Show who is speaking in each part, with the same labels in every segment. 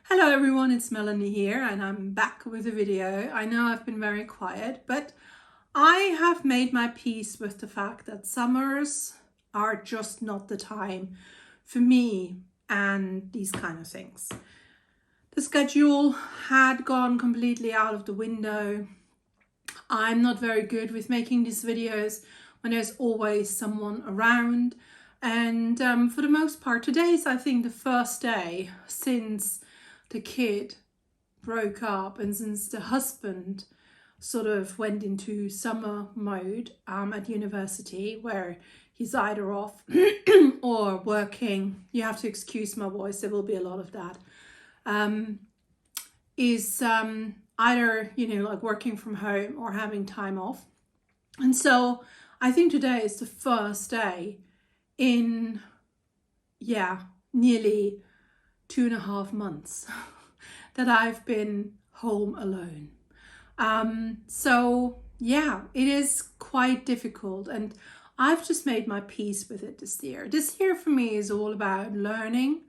Speaker 1: Hello everyone, it's Melanie here and I'm back with a video. I know I've been very quiet, but I have made my peace with the fact that summers are just not the time for me and these kind of things. The schedule had gone completely out of the window. I'm not very good with making these videos when there's always someone around. And for the most part, today is, I think, the first day since the kid broke up and since the husband sort of went into summer mode at university, where he's either off or working. You have to excuse my voice, there will be a lot of that. Is either, like working from home or having time off. And so I think today is the first day in, nearly 2.5 months that I've been home alone. So it is quite difficult, and I've just made my peace with it this year. This year for me is all about learning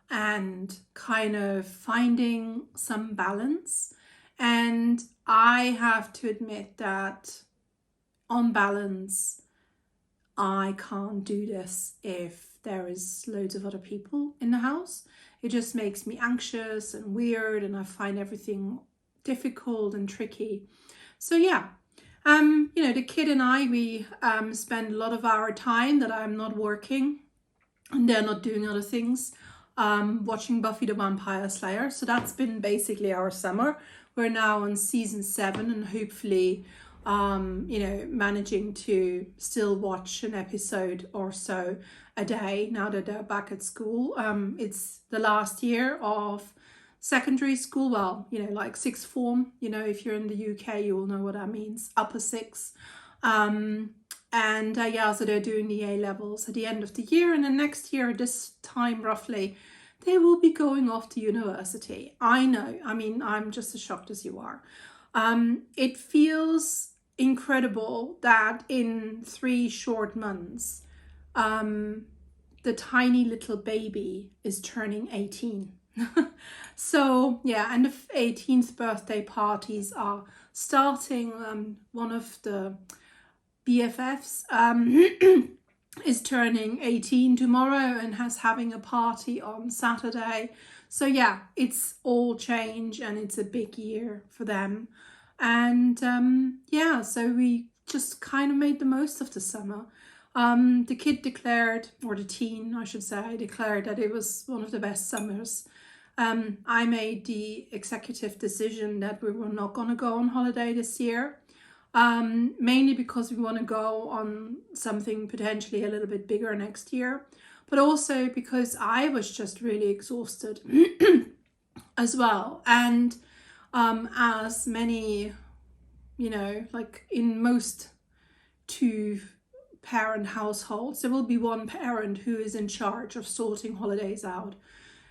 Speaker 1: and kind of finding some balance. And I have to admit that on balance, I can't do this if there is loads of other people in the house. It just makes me anxious and weird, and I find everything difficult and tricky. So the kid and I, we spend a lot of our time that I'm not working and they're not doing other things, watching Buffy the Vampire Slayer. So that's been basically our summer. We're now on season 7 and hopefully managing to still watch an episode or so a day now that they're back at school. It's the last year of secondary school, well, like sixth form. If you're in the UK, you will know what that means, upper six. So they're doing the A levels at the end of the year, and then next year, this time roughly, they will be going off to university. I know, I'm just as shocked as you are. It feels incredible that in 3 short months, the tiny little baby is turning 18. So and the 18th birthday parties are starting. One of the BFFs is turning 18 tomorrow and having a party on Saturday. So it's all change and it's a big year for them. And so we just kind of made the most of the summer. The kid declared, or the teen, I should say, declared that it was one of the best summers. I made the executive decision that we were not going to go on holiday this year, mainly because we want to go on something potentially a little bit bigger next year, but also because I was just really exhausted as well. And as many, like in most 2-parent households, there will be one parent who is in charge of sorting holidays out.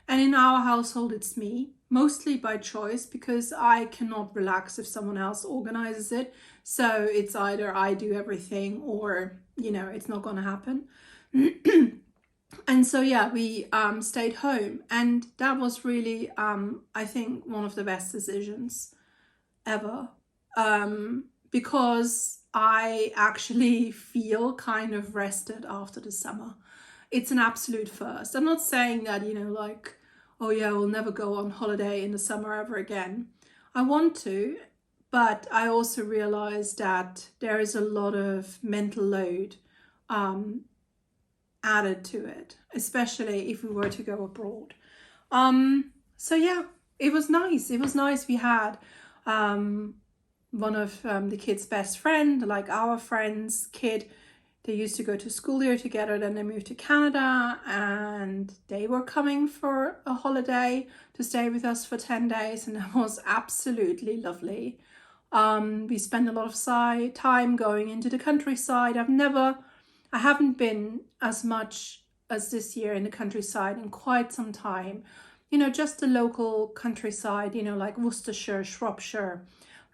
Speaker 1: And in our household, it's me, mostly by choice, because I cannot relax if someone else organizes it. So it's either I do everything or, it's not going to happen. And so, we stayed home. And that was really, I think, one of the best decisions ever. Because I actually feel kind of rested after the summer. It's an absolute first. I'm not saying that, we'll never go on holiday in the summer ever again. I want to, but I also realize that there is a lot of mental load added to it, especially if we were to go abroad. It was nice. It was nice. We had one of the kid's best friend, like our friend's kid. They used to go to school here together, then they moved to Canada, and they were coming for a holiday to stay with us for 10 days, and that was absolutely lovely. We spent a lot of time going into the countryside. I haven't been as much as this year in the countryside in quite some time. Just the local countryside, like Worcestershire, Shropshire.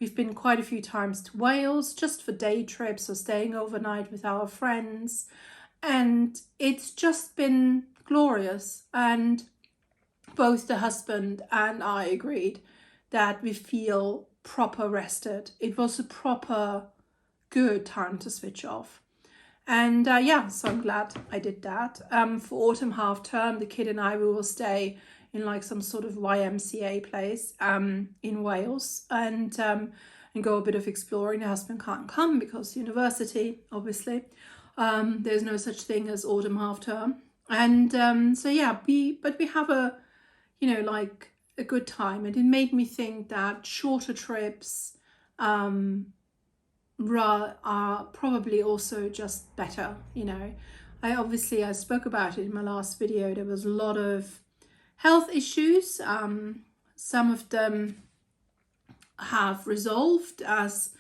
Speaker 1: We've been quite a few times to Wales just for day trips or staying overnight with our friends. And it's just been glorious. And both the husband and I agreed that we feel proper rested. It was a proper good time to switch off. And yeah, so I'm glad I did that. For autumn half term, the kid and I, we will stay in like some sort of YMCA place in Wales, and go a bit of exploring. The husband can't come because university, obviously. There's no such thing as autumn half term. And so yeah, we have a, like a good time. And it made me think that shorter trips are probably also just better. I spoke about it in my last video. There was a lot of health issues. Some of them have resolved as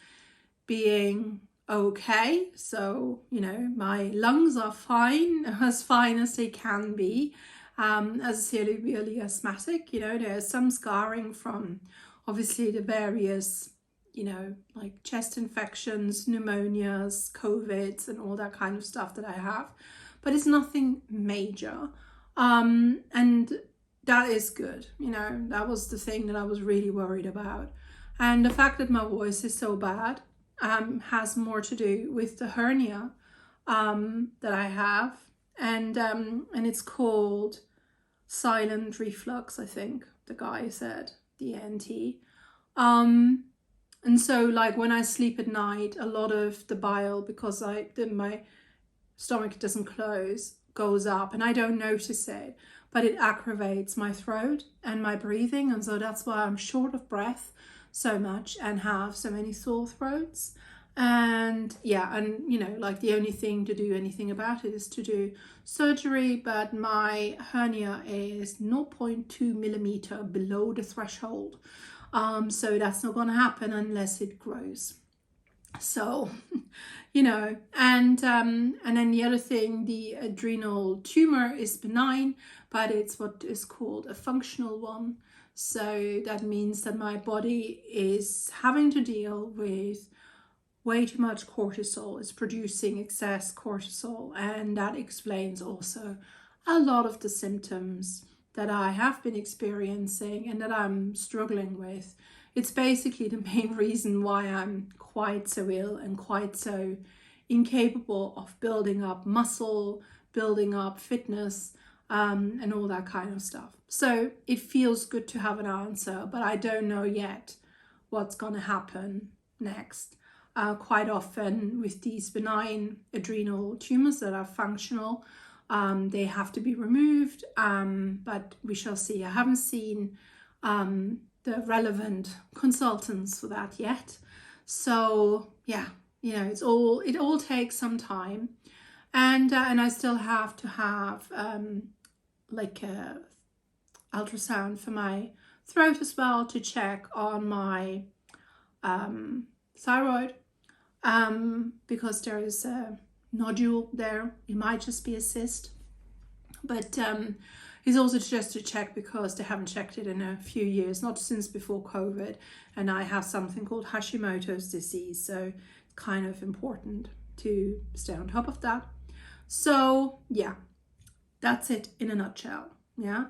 Speaker 1: being okay. So, my lungs are fine as they can be. As severely asthmatic, there's some scarring from obviously the various, like chest infections, pneumonias, COVIDs, and all that kind of stuff that I have. But it's nothing major. And that is good. That was the thing that I was really worried about. And the fact that my voice is so bad has more to do with the hernia that I have. And it's called silent reflux, I think the guy said, the ENT. And so like when I sleep at night, a lot of the bile, because my stomach doesn't close, goes up, and I don't notice it, but it aggravates my throat and my breathing. And so that's why I'm short of breath so much and have so many sore throats. And yeah, and like the only thing to do anything about it is to do surgery, but my hernia is 0.2 millimeter below the threshold. So that's not going to happen unless it grows. So, and then the other thing, the adrenal tumor is benign, but it's what is called a functional one. So that means that my body is having to deal with way too much cortisol. It's producing excess cortisol, and that explains also a lot of the symptoms that I have been experiencing and that I'm struggling with. It's basically the main reason why I'm quite so ill and quite so incapable of building up muscle, building up fitness, and all that kind of stuff. So it feels good to have an answer, but I don't know yet what's going to happen next. Quite often with these benign adrenal tumors that are functional, they have to be removed, but we shall see. I haven't seen the relevant consultants for that yet. So yeah, it all takes some time, and I still have to have like a ultrasound for my throat as well to check on my thyroid, because there is a nodule there. It might just be a cyst, but it's also just to check because they haven't checked it in a few years, not since before COVID, and I have something called Hashimoto's disease, so it's kind of important to stay on top of that. So yeah, that's it in a nutshell. Yeah,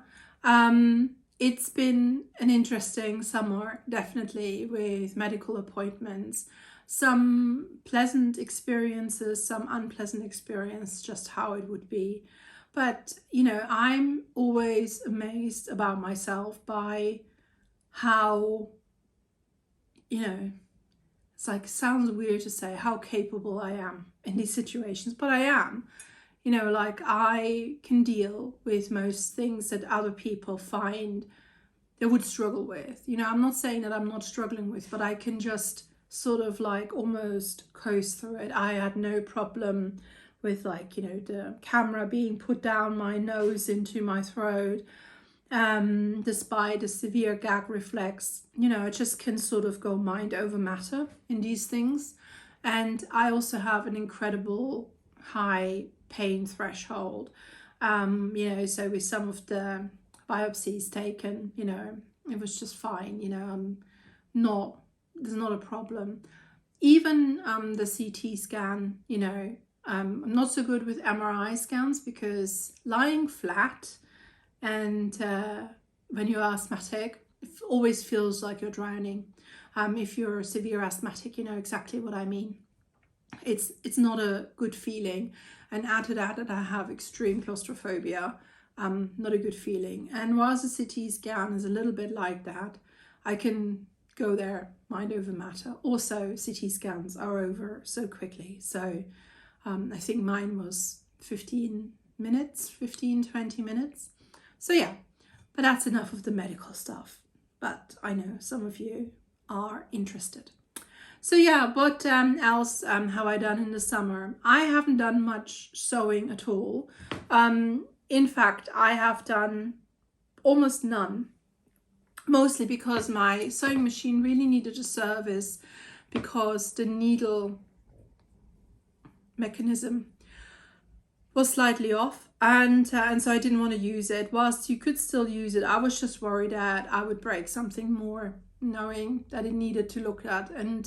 Speaker 1: it's been an interesting summer, definitely, with medical appointments. Some pleasant experiences, some unpleasant experience, just how it would be. But, I'm always amazed about myself by how, it's like, sounds weird to say how capable I am in these situations, but I am. Like I can deal with most things that other people find they would struggle with. I'm not saying that I'm not struggling with, but I can just sort of like almost coast through it. I had no problem with like, the camera being put down my nose into my throat, despite a severe gag reflex. I just can sort of go mind over matter in these things. And I also have an incredible high pain threshold. So with some of the biopsies taken, it was just fine. There's not a problem. Even the CT scan, I'm not so good with MRI scans because lying flat and when you're asthmatic, it always feels like you're drowning. If you're severe asthmatic, you know exactly what I mean. It's not a good feeling, and add to that I have extreme claustrophobia. Not a good feeling. And whilst the CT scan is a little bit like that, I can go there mind over matter. Also, CT scans are over so quickly. So I think mine was 15 minutes, 20 minutes. So yeah, but that's enough of the medical stuff. But I know some of you are interested. So yeah, what else have I done in the summer? I haven't done much sewing at all. In fact, I have done almost none, mostly because my sewing machine really needed a service because the needle mechanism was slightly off, and so I didn't want to use it. Whilst you could still use it, I was just worried that I would break something more, knowing that it needed to look at. And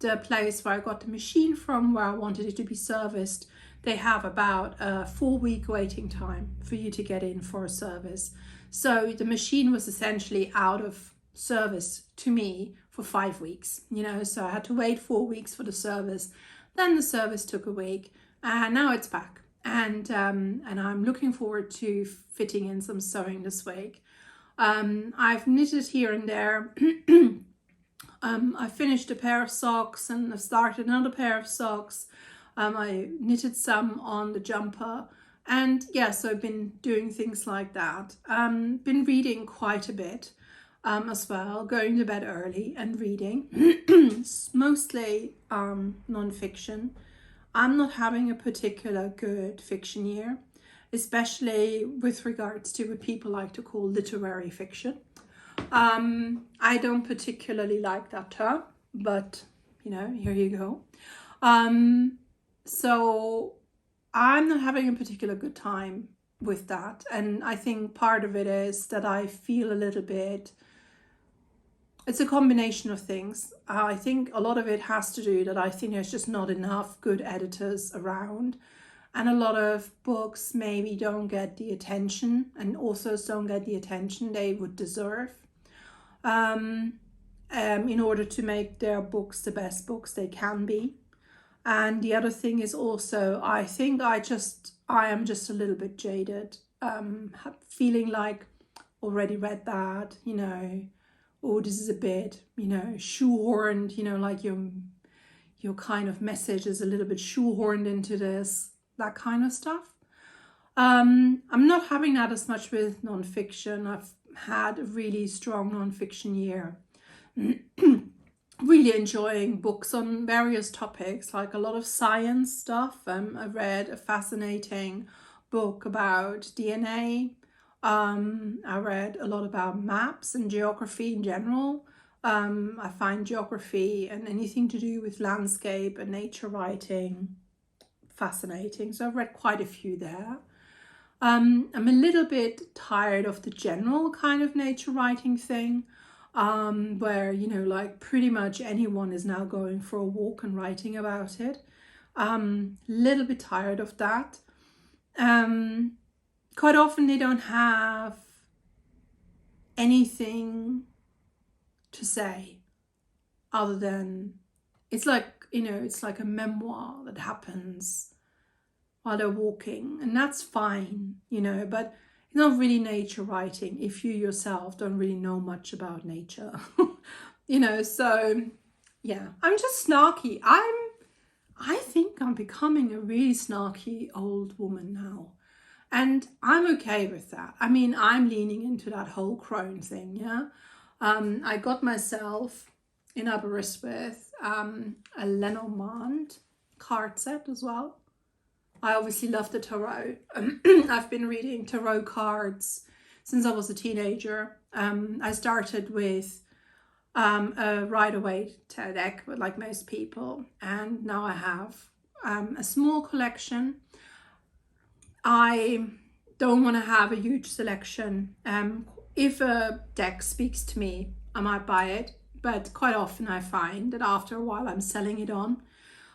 Speaker 1: the place where I got the machine from, where I wanted it to be serviced, they have about a 4-week waiting time for you to get in for a service. So the machine was essentially out of service to me for 5 weeks, you know, so I had to wait 4 weeks for the service. Then the service took a week, and now it's back. And I'm looking forward to fitting in some sewing this week. I've knitted here and there. I finished a pair of socks, and I've started another pair of socks. I knitted some on the jumper, and yeah, so I've been doing things like that. Been reading quite a bit as well, going to bed early and reading. Mostly non-fiction. I'm not having a particular good fiction year, especially with regards to what people like to call literary fiction. I don't particularly like that term, but you know, here you go. So I'm not having a particular good time with that. And I think part of it is that I feel a little bit, it's a combination of things. I think a lot of it has to do that I think there's just not enough good editors around. And a lot of books maybe don't get the attention, and authors don't get the attention they would deserve in order to make their books the best books they can be. And the other thing is also, I think I am just a little bit jaded, feeling like already read that, you know, oh, this is a bit, you know, shoehorned, you know, like your kind of message is a little bit shoehorned into this, that kind of stuff. I'm not having that as much with nonfiction. I've had a really strong nonfiction year. Really enjoying books on various topics, like a lot of science stuff. I read a fascinating book about DNA. I read a lot about maps and geography in general. I find geography and anything to do with landscape and nature writing fascinating. So I've read quite a few there. I'm a little bit tired of the general kind of nature writing thing. Where, you know, like pretty much anyone is now going for a walk and writing about it. Little bit tired of that. Quite often they don't have anything to say other than, it's like, you know, it's like a memoir that happens while they're walking, and that's fine, you know, but not really nature writing if you yourself don't really know much about nature. You know, so yeah, I'm just snarky. I think I'm becoming a really snarky old woman now, and I'm okay with that. I mean, I'm leaning into that whole crone thing. Yeah, I got myself in Aberystwyth a Lenormand card set as well. I obviously love the tarot. I've been reading tarot cards since I was a teenager. I started with a Rider-Waite deck, like most people, and now I have a small collection. I don't want to have a huge selection. If a deck speaks to me, I might buy it, but quite often I find that after a while I'm selling it on.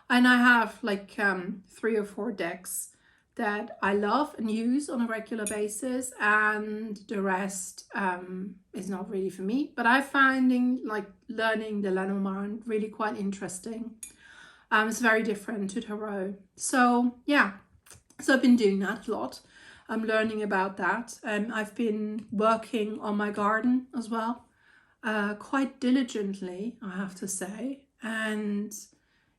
Speaker 1: And I have like 3 or 4 decks that I love and use on a regular basis, and the rest is not really for me. But I'm finding like learning the Lenormand really quite interesting. It's very different to Tarot. So yeah, so I've been doing that a lot. I'm learning about that. I've been working on my garden as well, quite diligently, I have to say, and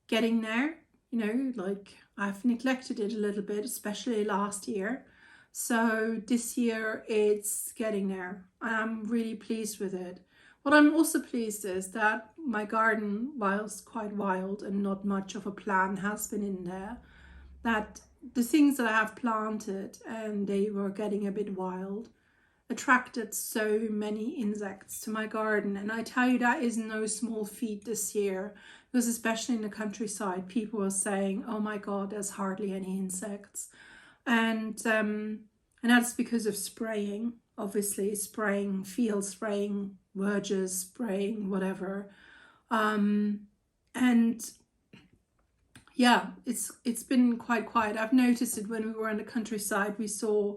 Speaker 1: getting there. You know, like I've neglected it a little bit, especially last year. So this year it's getting there. I'm really pleased with it. What I'm also pleased is that my garden, whilst quite wild and not much of a plan has been in there, that the things that I have planted and they were getting a bit wild attracted so many insects to my garden. And I tell you, that is no small feat this year, because especially in the countryside, people were saying, oh my God, there's hardly any insects. And that's because of spraying, obviously, spraying, field spraying, verges, spraying, whatever. And yeah, it's been quite quiet. I've noticed it when we were in the countryside, we saw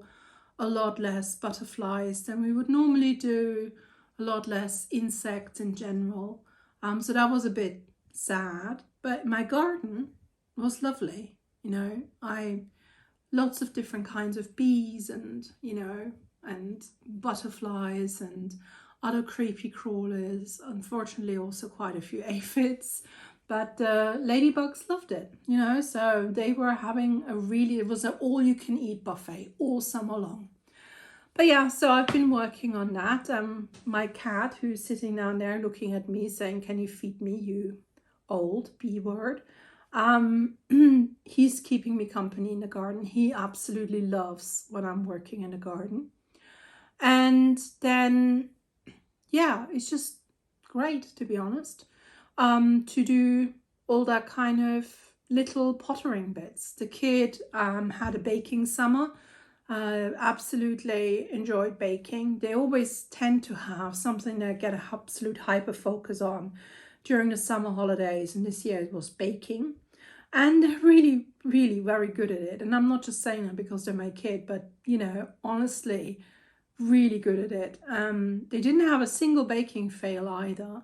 Speaker 1: a lot less butterflies than we would normally do, a lot less insects in general. So that was a bit sad, but my garden was lovely. You know, lots of different kinds of bees and, you know, and butterflies and other creepy crawlers. Unfortunately, also quite a few aphids. But ladybugs loved it, you know, so they were having it was an all-you-can-eat buffet all summer long. But yeah, so I've been working on that. My cat, who's sitting down there looking at me saying, can you feed me, you old B word? He's keeping me company in the garden. He absolutely loves when I'm working in the garden. And then, yeah, it's just great, to be honest. To do all that kind of little pottering bits. The kid had a baking summer, absolutely enjoyed baking. They always tend to have something they get an absolute hyper focus on during the summer holidays, and this year it was baking. And they're really, really very good at it. And I'm not just saying that because they're my kid, but, you know, honestly, really good at it. They didn't have a single baking fail either.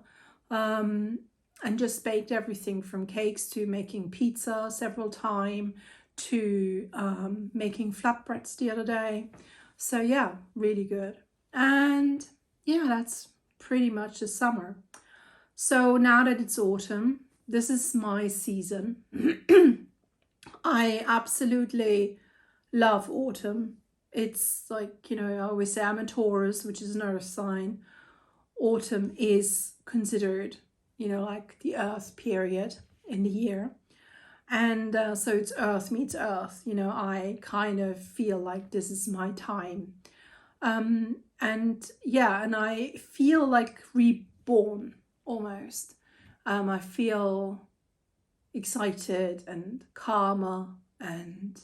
Speaker 1: And just baked everything from cakes to making pizza several times to making flatbreads the other day. So yeah, really good. And yeah, that's pretty much the summer. So now that it's autumn, this is my season. I absolutely love autumn. It's like, you know, I always say I'm a Taurus, which is an earth sign. Autumn is considered, you know, like the earth period in the year. And so it's earth meets earth, you know, I kind of feel like this is my time. And yeah, and I feel like reborn almost. I feel excited and calmer, and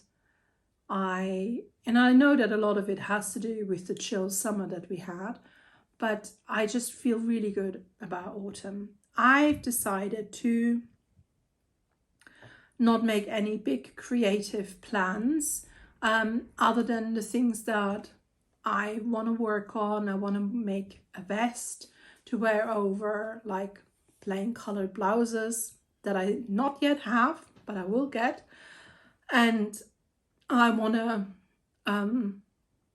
Speaker 1: I know that a lot of it has to do with the chill summer that we had, but I just feel really good about autumn. I've decided to not make any big creative plans other than the things that I want to work on. I want to make a vest to wear over like plain colored blouses that I not yet have, but I will get. And I want to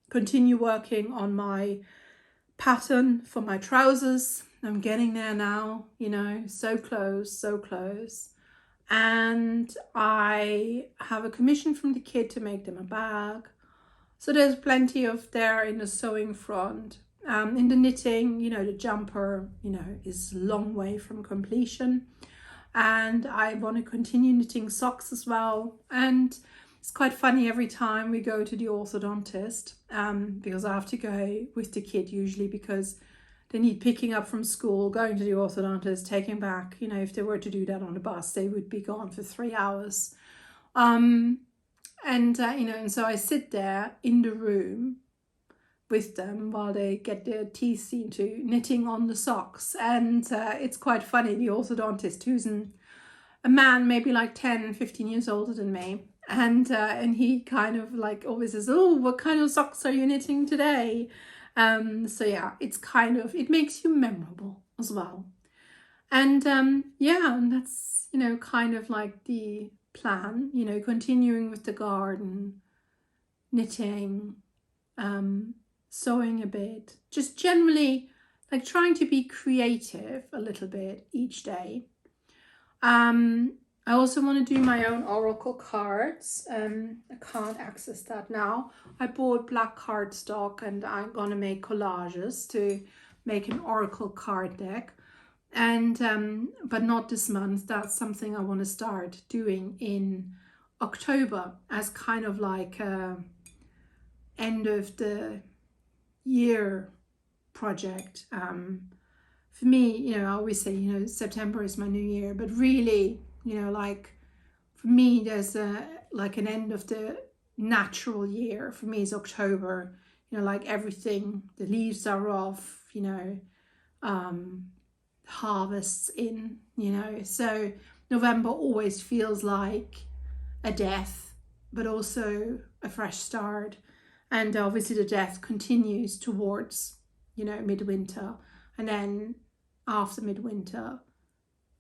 Speaker 1: continue working on my pattern for my trousers. I'm getting there now, you know, so close, so close. And I have a commission from the kid to make them a bag. So there's plenty of there in the sewing front. In the knitting, you know, the jumper, you know, is a long way from completion. And I want to continue knitting socks as well. And it's quite funny every time we go to the orthodontist, because I have to go with the kid usually because they need picking up from school, going to the orthodontist, taking back. You know, if they were to do that on a bus, they would be gone for 3 hours. You know, and so I sit there in the room with them while they get their teeth into knitting on the socks. And it's quite funny. The orthodontist, who's a man maybe like 10, 15 years older than me, And he kind of like always says, oh, what kind of socks are you knitting today? So yeah, it's kind of, it makes you memorable as well. And yeah, and that's, you know, kind of like the plan, you know, continuing with the garden, knitting, sewing a bit, just generally like trying to be creative a little bit each day. I also want to do my own oracle cards. I can't access that now. I bought black cardstock and I'm gonna make collages to make an oracle card deck. And but not this month. That's something I want to start doing in October as kind of like a end of the year project. For me, you know, I always say, you know, September is my new year, but really, you know, like for me, there's a like an end of the natural year. For me, is October. You know, like everything, the leaves are off. You know, harvests in. You know, so November always feels like a death, but also a fresh start. And obviously, the death continues towards, you know, midwinter, and then after midwinter,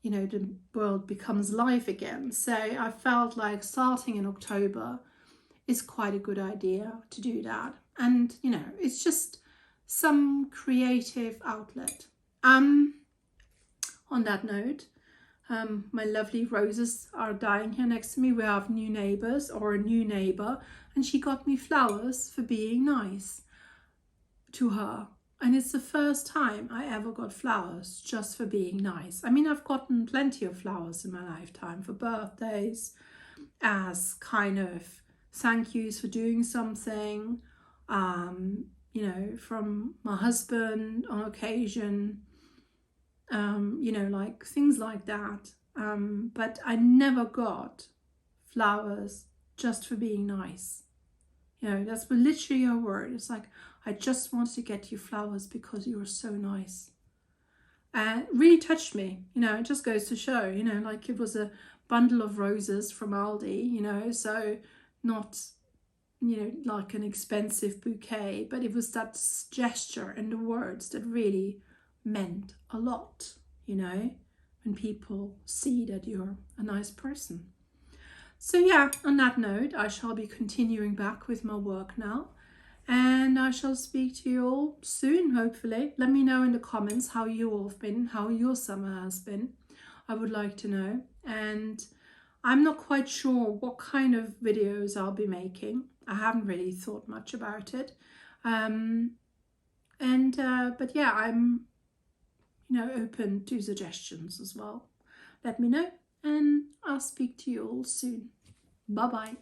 Speaker 1: you know, the world becomes life again. So I felt like starting in October is quite a good idea to do that. And, you know, it's just some creative outlet. On that note, my lovely roses are dying here next to me. We have new neighbors, or a new neighbor, and she got me flowers for being nice to her. And it's the first time I ever got flowers just for being nice. I mean, I've gotten plenty of flowers in my lifetime for birthdays, as kind of thank yous for doing something, you know, from my husband on occasion, you know, like things like that. But I never got flowers just for being nice. You know, that's literally her word. It's like, I just wanted to get you flowers because you were so nice. And it really touched me. You know, it just goes to show, you know, like it was a bundle of roses from Aldi, you know, so not, you know, like an expensive bouquet, but it was that gesture and the words that really meant a lot, you know, when people see that you're a nice person. So yeah, on that note, I shall be continuing back with my work now, and I shall speak to you all soon, hopefully. Let me know in the comments how you all have been, how your summer has been. I would like to know. And I'm not quite sure what kind of videos I'll be making. I haven't really thought much about it. But yeah, I'm, you know, open to suggestions as well. Let me know, and I'll speak to you all soon. Bye bye.